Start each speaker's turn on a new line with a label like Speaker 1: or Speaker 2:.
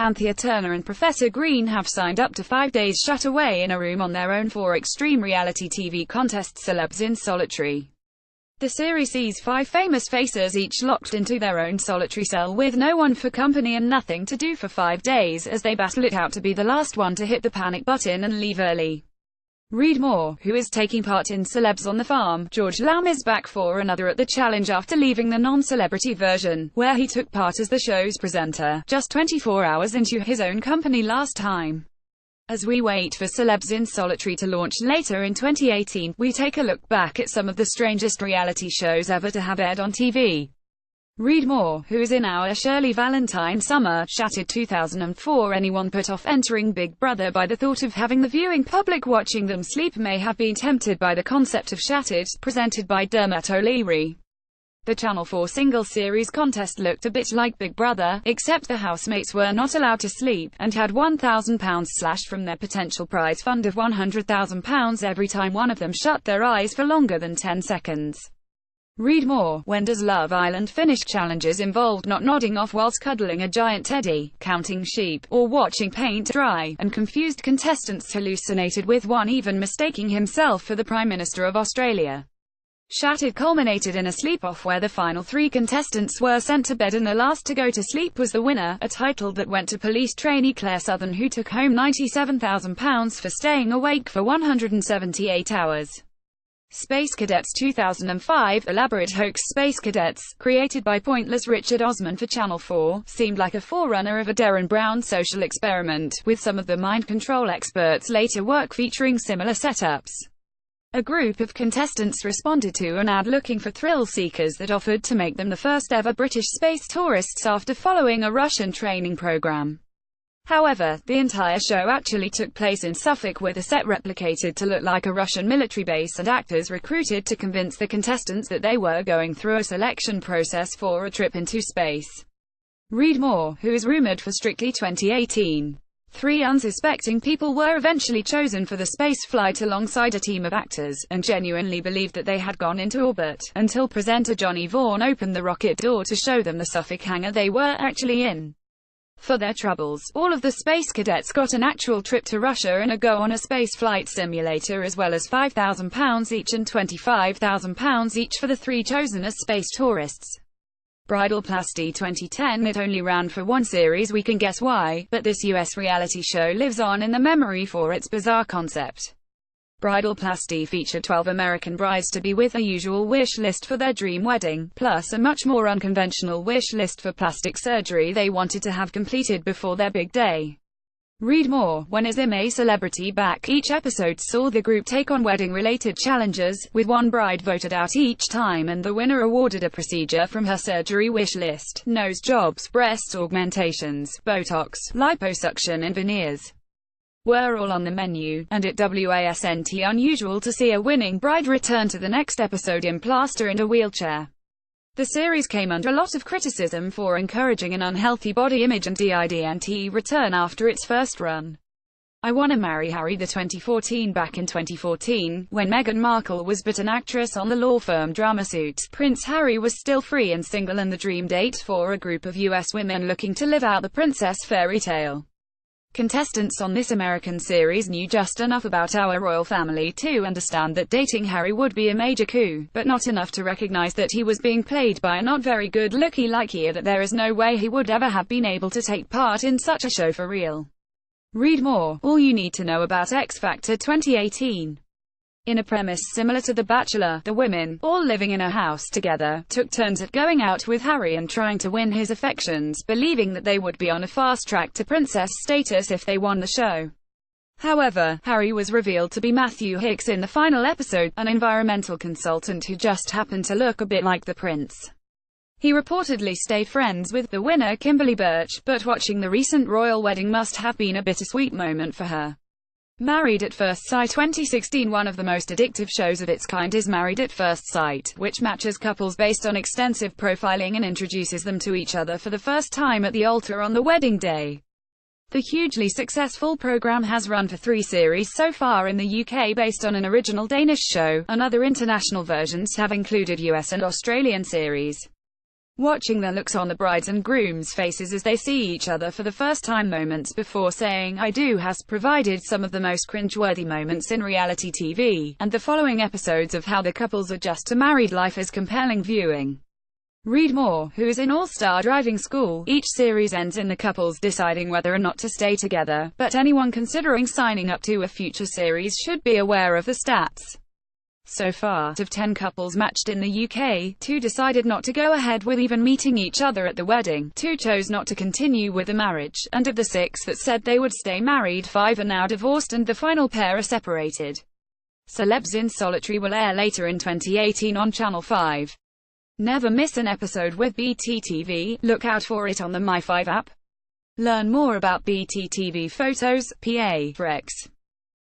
Speaker 1: Anthea Turner and Professor Green have signed up to 5 days shut away in a room on their own for extreme reality TV contest Celebs in Solitary. The series sees 5 famous faces each locked into their own solitary cell with no one for company and nothing to do for 5 days as they battle it out to be the last one to hit the panic button and leave early. Read more. Who is taking part in Celebs on the Farm? George Lamb is back for another at the challenge after leaving the non-celebrity version, where he took part as the show's presenter, just 24 hours into his own company last time. As we wait for Celebs in Solitary to launch later in 2018, we take a look back at some of the strangest reality shows ever to have aired on TV. Read more. Who is in our Shirley Valentine summer? Shattered 2004. Anyone put off entering Big Brother by the thought of having the viewing public watching them sleep may have been tempted by the concept of Shattered, presented by Dermot O'Leary. The Channel 4 single series contest looked a bit like Big Brother, except the housemates were not allowed to sleep, and had £1,000 slashed from their potential prize fund of £100,000 every time one of them shut their eyes for longer than 10 seconds. Read more. When does Love Island finish? Challenges involved not nodding off whilst cuddling a giant teddy, counting sheep, or watching paint dry, and confused contestants hallucinated with one even mistaking himself for the Prime Minister of Australia. Shattered culminated in a sleep-off where the final 3 contestants were sent to bed and the last to go to sleep was the winner, a title that went to police trainee Claire Southern, who took home £97,000 for staying awake for 178 hours. Space Cadets 2005 elaborate hoax. Space Cadets, created by pointless Richard Osman for Channel 4, seemed like a forerunner of a Derren Brown social experiment, with some of the mind control experts' later work featuring similar setups. A group of contestants responded to an ad looking for thrill seekers that offered to make them the first ever British space tourists after following a Russian training program. However, the entire show actually took place in Suffolk with a set replicated to look like a Russian military base and actors recruited to convince the contestants that they were going through a selection process for a trip into space. Read more. Who is rumoured for Strictly 2018? 3 unsuspecting people were eventually chosen for the space flight alongside a team of actors, and genuinely believed that they had gone into orbit, until presenter Johnny Vaughan opened the rocket door to show them the Suffolk hangar they were actually in. For their troubles, all of the space cadets got an actual trip to Russia and a go on a space flight simulator, as well as £5,000 each and £25,000 each for the 3 chosen as space tourists. Bridalplasty 2010. It only ran for 1 series, we can guess why, but this US reality show lives on in the memory for its bizarre concept. Bridalplasty featured 12 American brides to be with a usual wish list for their dream wedding, plus a much more unconventional wish list for plastic surgery they wanted to have completed before their big day. Read more. When is a celebrity back? Each episode saw the group take on wedding-related challenges, with one bride voted out each time and the winner awarded a procedure from her surgery wish list: nose jobs, breast augmentations, Botox, liposuction and veneers were all on the menu, and it wasn't unusual to see a winning bride return to the next episode in plaster and a wheelchair. The series came under a lot of criticism for encouraging an unhealthy body image and didn't return after its first run. I Wanna Marry Harry. The 2014. Back in 2014, when Meghan Markle was but an actress on the law firm drama Suits, Prince Harry was still free and single and the dream date for a group of US women looking to live out the princess fairy tale. Contestants on this American series knew just enough about our royal family to understand that dating Harry would be a major coup, but not enough to recognize that he was being played by a not very good-looking likey, that there is no way he would ever have been able to take part in such a show for real. Read more. All you need to know about X Factor 2018. In a premise similar to The Bachelor, the women, all living in a house together, took turns at going out with Harry and trying to win his affections, believing that they would be on a fast track to princess status if they won the show. However, Harry was revealed to be Matthew Hicks in the final episode, an environmental consultant who just happened to look a bit like the prince. He reportedly stayed friends with the winner Kimberly Birch, but watching the recent royal wedding must have been a bittersweet moment for her. Married at First Sight 2016. One of the most addictive shows of its kind is Married at First Sight, which matches couples based on extensive profiling and introduces them to each other for the first time at the altar on the wedding day. The hugely successful program has run for 3 series so far in the UK based on an original Danish show, and other international versions have included US and Australian series. watching the looks on the bride's and groom's faces as they see each other for the first time moments before saying "I do" has provided some of the most cringeworthy moments in reality TV, and the following episodes of how the couples adjust to married life is compelling viewing. Read more. Who is in All-Star Driving School? Each series ends in the couples deciding whether or not to stay together, but anyone considering signing up to a future series should be aware of the stats. So far, of 10 couples matched in the UK, 2 decided not to go ahead with even meeting each other at the wedding, 2 chose not to continue with the marriage, and of the 6 that said they would stay married, 5 are now divorced and the final pair are separated. Celebs in Solitary will air later in 2018 on Channel 5. Never miss an episode with BTTV, look out for it on the My5 app. Learn more about BTTV photos, PA, Rex.